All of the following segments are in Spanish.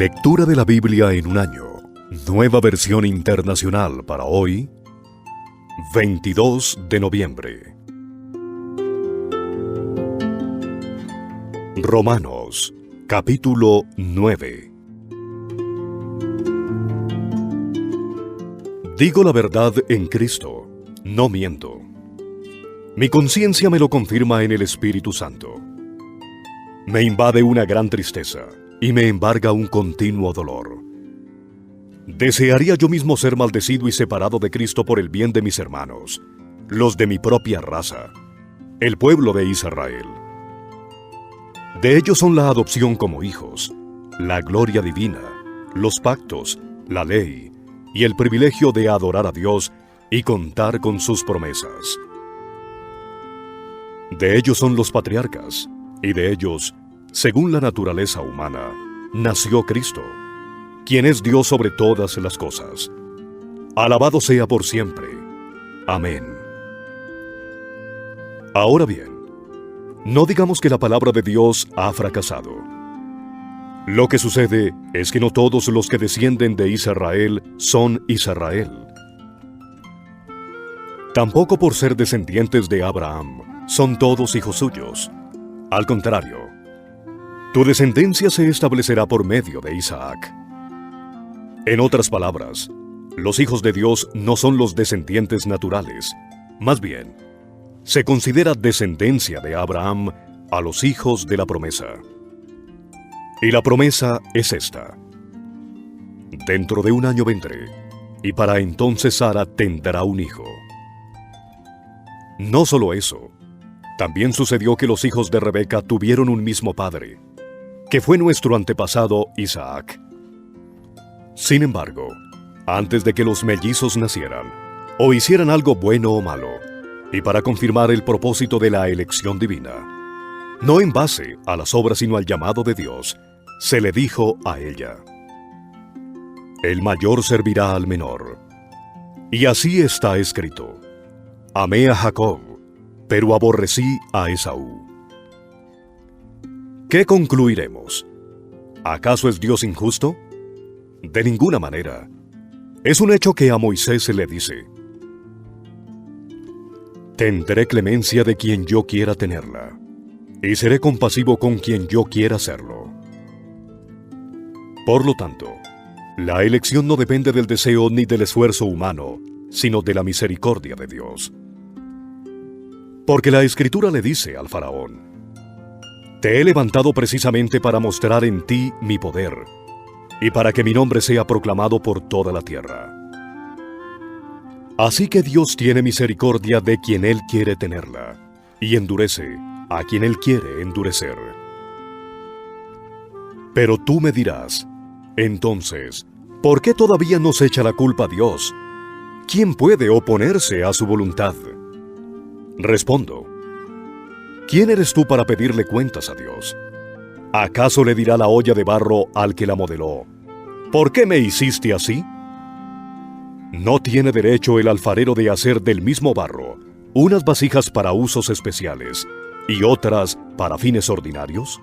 Lectura de la Biblia en un año. Nueva versión internacional para hoy, 22 de noviembre. Romanos, capítulo 9. Digo la verdad en Cristo, no miento. Mi conciencia me lo confirma en el Espíritu Santo. Me invade una gran tristeza y me embarga un continuo dolor. Desearía yo mismo ser maldecido y separado de Cristo por el bien de mis hermanos, los de mi propia raza, el pueblo de Israel. De ellos son la adopción como hijos, la gloria divina, los pactos, la ley y el privilegio de adorar a Dios y contar con sus promesas. De ellos son los patriarcas, y de ellos, según la naturaleza humana, nació Cristo, quien es Dios sobre todas las cosas. Alabado sea por siempre. Amén. Ahora bien, no digamos que la palabra de Dios ha fracasado. Lo que sucede es que no todos los que descienden de Israel son Israel. Tampoco por ser descendientes de Abraham son todos hijos suyos. Al contrario, tu descendencia se establecerá por medio de Isaac. En otras palabras, los hijos de Dios no son los descendientes naturales. Más bien, se considera descendencia de Abraham a los hijos de la promesa. Y la promesa es esta: dentro de un año vendré, y para entonces Sara tendrá un hijo. No solo eso, también sucedió que los hijos de Rebeca tuvieron un mismo padre, que fue nuestro antepasado Isaac. Sin embargo, antes de que los mellizos nacieran, o hicieran algo bueno o malo, y para confirmar el propósito de la elección divina, no en base a las obras sino al llamado de Dios, se le dijo a ella: el mayor servirá al menor. Y así está escrito: amé a Jacob, pero aborrecí a Esaú. ¿Qué concluiremos? ¿Acaso es Dios injusto? De ninguna manera. Es un hecho que a Moisés se le dice: tendré clemencia de quien yo quiera tenerla, y seré compasivo con quien yo quiera serlo. Por lo tanto, la elección no depende del deseo ni del esfuerzo humano, sino de la misericordia de Dios. Porque la Escritura le dice al faraón: te he levantado precisamente para mostrar en ti mi poder, y para que mi nombre sea proclamado por toda la tierra. Así que Dios tiene misericordia de quien Él quiere tenerla, y endurece a quien Él quiere endurecer. Pero tú me dirás: entonces, ¿por qué todavía nos echa la culpa a Dios? ¿Quién puede oponerse a su voluntad? Respondo: ¿quién eres tú para pedirle cuentas a Dios? ¿Acaso le dirá la olla de barro al que la modeló: ¿por qué me hiciste así? ¿No tiene derecho el alfarero de hacer del mismo barro unas vasijas para usos especiales y otras para fines ordinarios?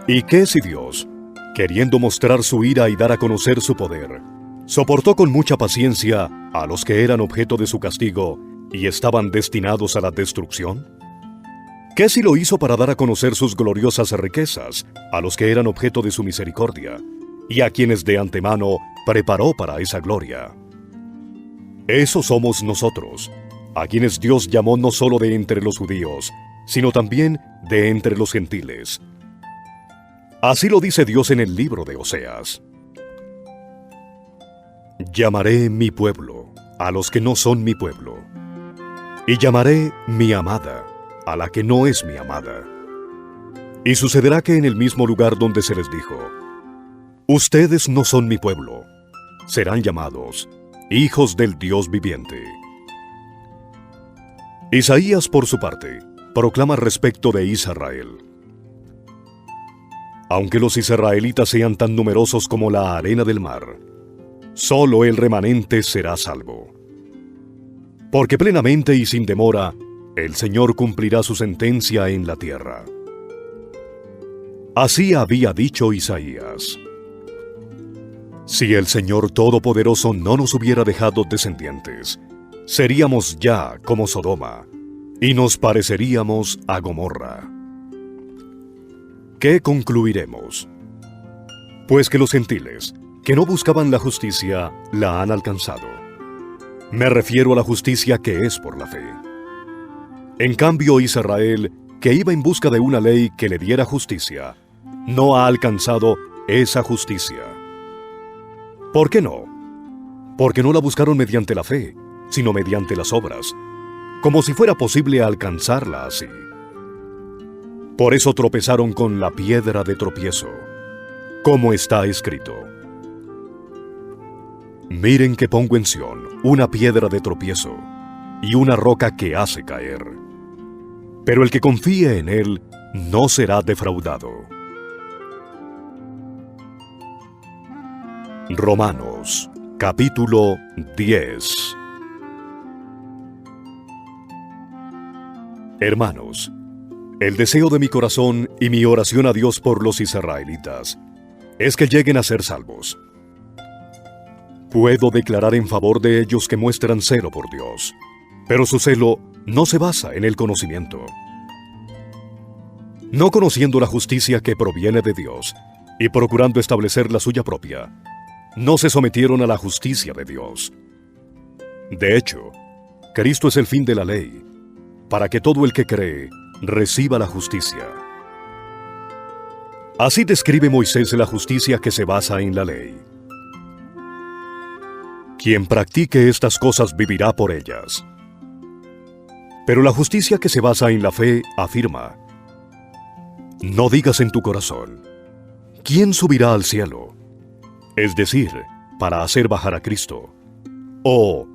¿Y qué si Dios, queriendo mostrar su ira y dar a conocer su poder, soportó con mucha paciencia a los que eran objeto de su castigo y estaban destinados a la destrucción? ¿Qué si lo hizo para dar a conocer sus gloriosas riquezas a los que eran objeto de su misericordia, y a quienes de antemano preparó para esa gloria? Esos somos nosotros, a quienes Dios llamó no solo de entre los judíos, sino también de entre los gentiles. Así lo dice Dios en el libro de Oseas: llamaré mi pueblo a los que no son mi pueblo, y llamaré mi amada a la que no es mi amada. Y sucederá que en el mismo lugar donde se les dijo: ustedes no son mi pueblo, serán llamados hijos del Dios viviente. Isaías, por su parte, proclama respecto de Israel: aunque los israelitas sean tan numerosos como la arena del mar, solo el remanente será salvo. Porque plenamente y sin demora, el Señor cumplirá su sentencia en la tierra. Así había dicho Isaías. Si el Señor Todopoderoso no nos hubiera dejado descendientes, seríamos ya como Sodoma, y nos pareceríamos a Gomorra. ¿Qué concluiremos? Pues que los gentiles, que no buscaban la justicia, la han alcanzado. Me refiero a la justicia que es por la fe. En cambio, Israel, que iba en busca de una ley que le diera justicia, no ha alcanzado esa justicia. ¿Por qué no? Porque no la buscaron mediante la fe, sino mediante las obras, como si fuera posible alcanzarla así. Por eso tropezaron con la piedra de tropiezo, como está escrito: miren que pongo en Sión una piedra de tropiezo y una roca que hace caer. Pero el que confíe en él no será defraudado. Romanos, capítulo 10. Hermanos, el deseo de mi corazón y mi oración a Dios por los israelitas es que lleguen a ser salvos. Puedo declarar en favor de ellos que muestran celo por Dios, pero su celo no se basa en el conocimiento. No conociendo la justicia que proviene de Dios y procurando establecer la suya propia, no se sometieron a la justicia de Dios. De hecho, Cristo es el fin de la ley, para que todo el que cree reciba la justicia. Así describe Moisés la justicia que se basa en la ley. Quien practique estas cosas vivirá por ellas. Pero la justicia que se basa en la fe afirma: no digas en tu corazón, ¿quién subirá al cielo? Es decir, para hacer bajar a Cristo. O,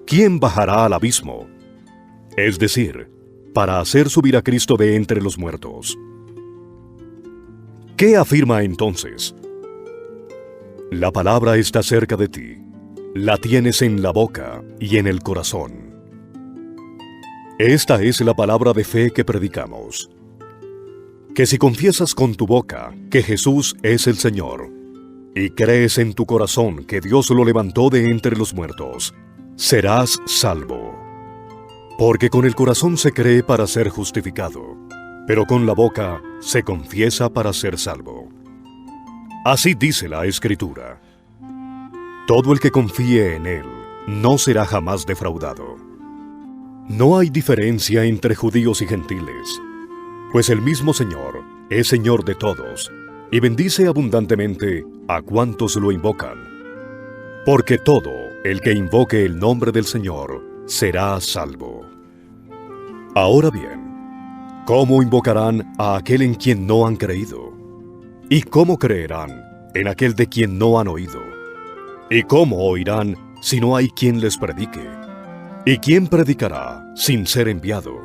¿quién bajará al abismo? Es decir, para hacer subir a Cristo de entre los muertos. ¿Qué afirma entonces? La palabra está cerca de ti, la tienes en la boca y en el corazón. Esta es la palabra de fe que predicamos: que si confiesas con tu boca que Jesús es el Señor, y crees en tu corazón que Dios lo levantó de entre los muertos, serás salvo. Porque con el corazón se cree para ser justificado, pero con la boca se confiesa para ser salvo. Así dice la Escritura: todo el que confíe en Él no será jamás defraudado. No hay diferencia entre judíos y gentiles, pues el mismo Señor es Señor de todos, y bendice abundantemente a cuantos lo invocan. Porque todo el que invoque el nombre del Señor será salvo. Ahora bien, ¿cómo invocarán a aquel en quien no han creído? ¿Y cómo creerán en aquel de quien no han oído? ¿Y cómo oirán si no hay quien les predique? ¿Y quién predicará sin ser enviado?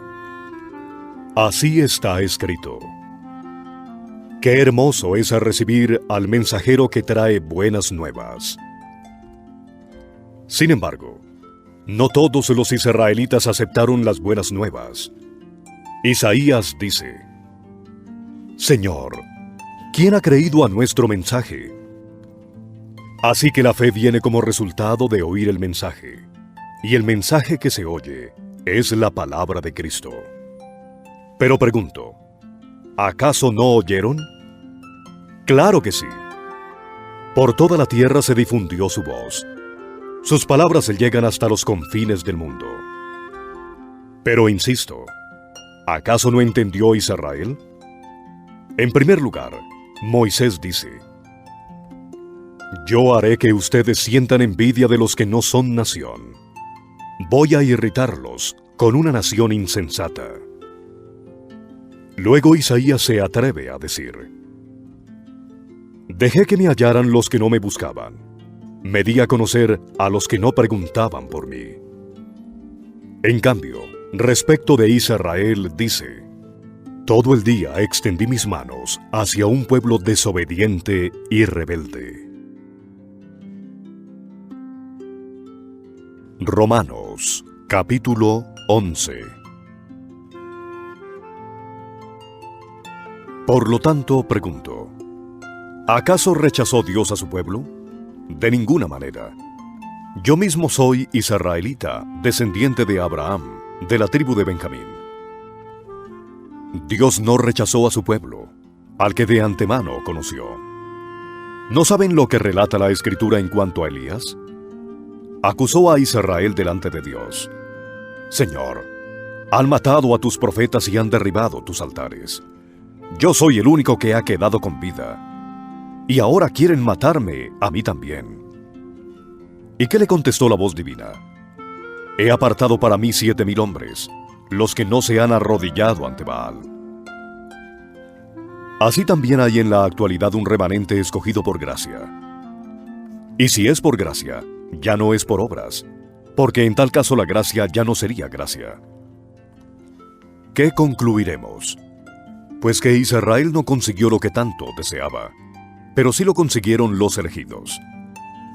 Así está escrito: qué hermoso es recibir al mensajero que trae buenas nuevas. Sin embargo, no todos los israelitas aceptaron las buenas nuevas. Isaías dice: Señor, ¿quién ha creído a nuestro mensaje? Así que la fe viene como resultado de oír el mensaje, y el mensaje que se oye es la palabra de Cristo. Pero pregunto, ¿acaso no oyeron? Claro que sí. Por toda la tierra se difundió su voz. Sus palabras llegan hasta los confines del mundo. Pero insisto, ¿acaso no entendió Israel? En primer lugar, Moisés dice: yo haré que ustedes sientan envidia de los que no son nación. Voy a irritarlos con una nación insensata. Luego Isaías se atreve a decir: dejé que me hallaran los que no me buscaban. Me di a conocer a los que no preguntaban por mí. En cambio, respecto de Israel dice: todo el día extendí mis manos hacia un pueblo desobediente y rebelde. Romanos, capítulo 11. Por lo tanto, pregunto: ¿acaso rechazó Dios a su pueblo? De ninguna manera. Yo mismo soy israelita, descendiente de Abraham, de la tribu de Benjamín. Dios no rechazó a su pueblo, al que de antemano conoció. ¿No saben lo que relata la Escritura en cuanto a Elías? Acusó a Israel delante de Dios. Señor, han matado a tus profetas y han derribado tus altares. Yo soy el único que ha quedado con vida. Y ahora quieren matarme a mí también. ¿Y qué le contestó la voz divina? He apartado para mí 7,000 hombres, los que no se han arrodillado ante Baal. Así también hay en la actualidad un remanente escogido por gracia. Y si es por gracia, ya no es por obras, porque en tal caso la gracia ya no sería gracia. ¿Qué concluiremos? Pues que Israel no consiguió lo que tanto deseaba, pero sí lo consiguieron los elegidos.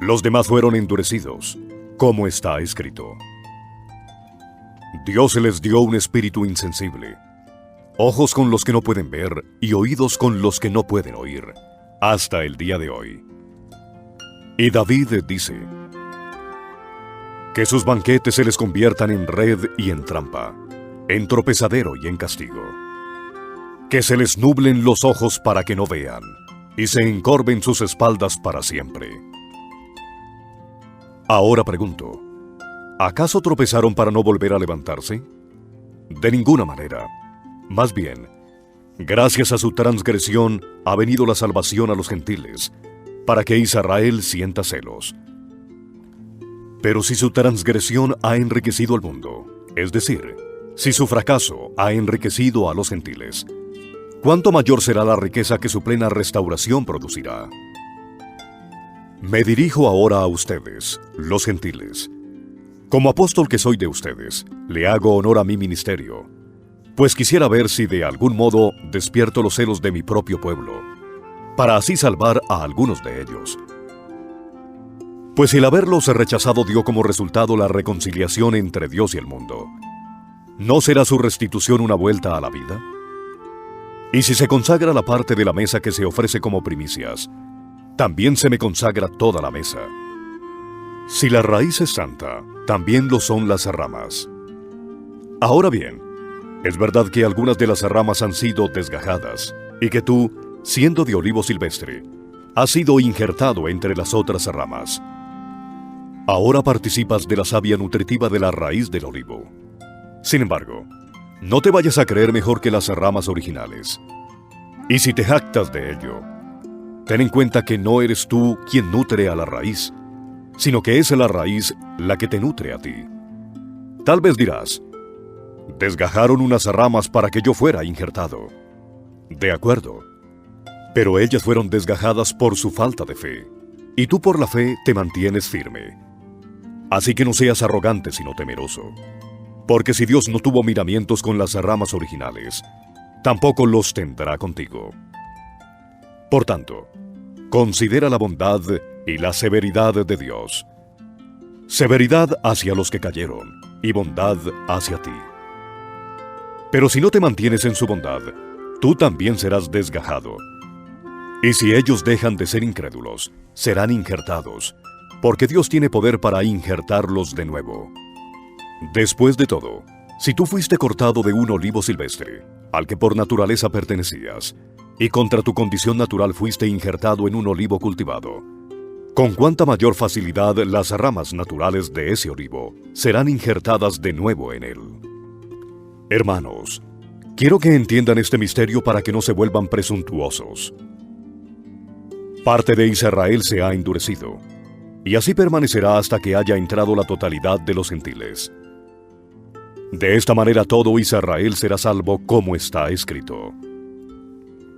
Los demás fueron endurecidos, como está escrito. Dios les dio un espíritu insensible, ojos con los que no pueden ver y oídos con los que no pueden oír, hasta el día de hoy. Y David dice: que sus banquetes se les conviertan en red y en trampa, en tropezadero y en castigo. Que se les nublen los ojos para que no vean, y se encorven sus espaldas para siempre. Ahora pregunto, ¿acaso tropezaron para no volver a levantarse? De ninguna manera. Más bien, gracias a su transgresión ha venido la salvación a los gentiles, para que Israel sienta celos. Pero si su transgresión ha enriquecido al mundo, es decir, si su fracaso ha enriquecido a los gentiles, ¿cuánto mayor será la riqueza que su plena restauración producirá? Me dirijo ahora a ustedes, los gentiles. Como apóstol que soy de ustedes, le hago honor a mi ministerio, pues quisiera ver si de algún modo despierto los celos de mi propio pueblo, para así salvar a algunos de ellos. Pues el haberlos rechazado dio como resultado la reconciliación entre Dios y el mundo, ¿no será su restitución una vuelta a la vida? Y si se consagra la parte de la mesa que se ofrece como primicias, también se me consagra toda la mesa. Si la raíz es santa, también lo son las ramas. Ahora bien, es verdad que algunas de las ramas han sido desgajadas, y que tú, siendo de olivo silvestre, has sido injertado entre las otras ramas. Ahora participas de la savia nutritiva de la raíz del olivo. Sin embargo, no te vayas a creer mejor que las ramas originales. Y si te jactas de ello, ten en cuenta que no eres tú quien nutre a la raíz, sino que es la raíz la que te nutre a ti. Tal vez dirás: desgajaron unas ramas para que yo fuera injertado. De acuerdo, pero ellas fueron desgajadas por su falta de fe, y tú por la fe te mantienes firme. Así que no seas arrogante sino temeroso, porque si Dios no tuvo miramientos con las ramas originales, tampoco los tendrá contigo. Por tanto, considera la bondad y la severidad de Dios. Severidad hacia los que cayeron y bondad hacia ti. Pero si no te mantienes en su bondad, tú también serás desgajado. Y si ellos dejan de ser incrédulos, serán injertados, porque Dios tiene poder para injertarlos de nuevo. Después de todo, si tú fuiste cortado de un olivo silvestre, al que por naturaleza pertenecías, y contra tu condición natural fuiste injertado en un olivo cultivado, con cuánta mayor facilidad las ramas naturales de ese olivo serán injertadas de nuevo en él. Hermanos, quiero que entiendan este misterio para que no se vuelvan presuntuosos. Parte de Israel se ha endurecido, y así permanecerá hasta que haya entrado la totalidad de los gentiles. De esta manera todo Israel será salvo, como está escrito.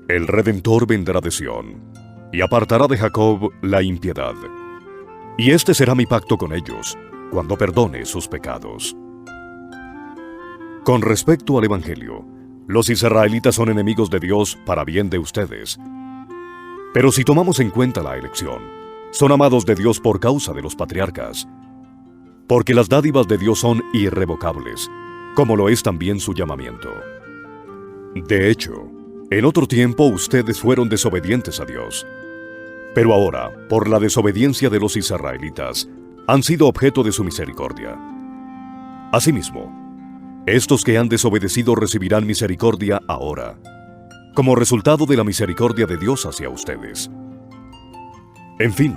El Redentor vendrá de Sión, y apartará de Jacob la impiedad. Y este será mi pacto con ellos, cuando perdone sus pecados. Con respecto al Evangelio, los israelitas son enemigos de Dios para bien de ustedes. Pero si tomamos en cuenta la elección, son amados de Dios por causa de los patriarcas, porque las dádivas de Dios son irrevocables, como lo es también su llamamiento. De hecho, en otro tiempo ustedes fueron desobedientes a Dios, Pero ahora, por la desobediencia de los israelitas, han sido objeto de su misericordia. Asimismo, estos que han desobedecido recibirán misericordia ahora, como resultado de la misericordia de Dios hacia ustedes. En fin,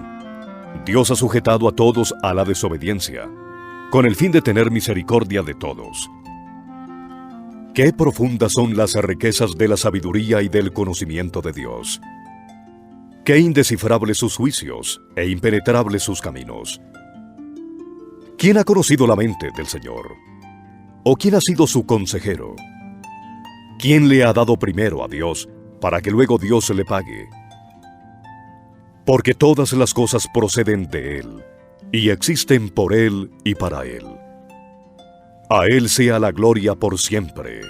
Dios ha sujetado a todos a la desobediencia, con el fin de tener misericordia de todos. Qué profundas son las riquezas de la sabiduría y del conocimiento de Dios. Qué indescifrables sus juicios e impenetrables sus caminos. ¿Quién ha conocido la mente del Señor? ¿O quién ha sido su consejero? ¿Quién le ha dado primero a Dios para que luego Dios le pague? Porque todas las cosas proceden de Él, y existen por Él y para Él. A Él sea la gloria por siempre.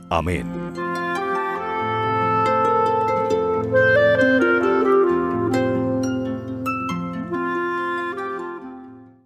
Amén.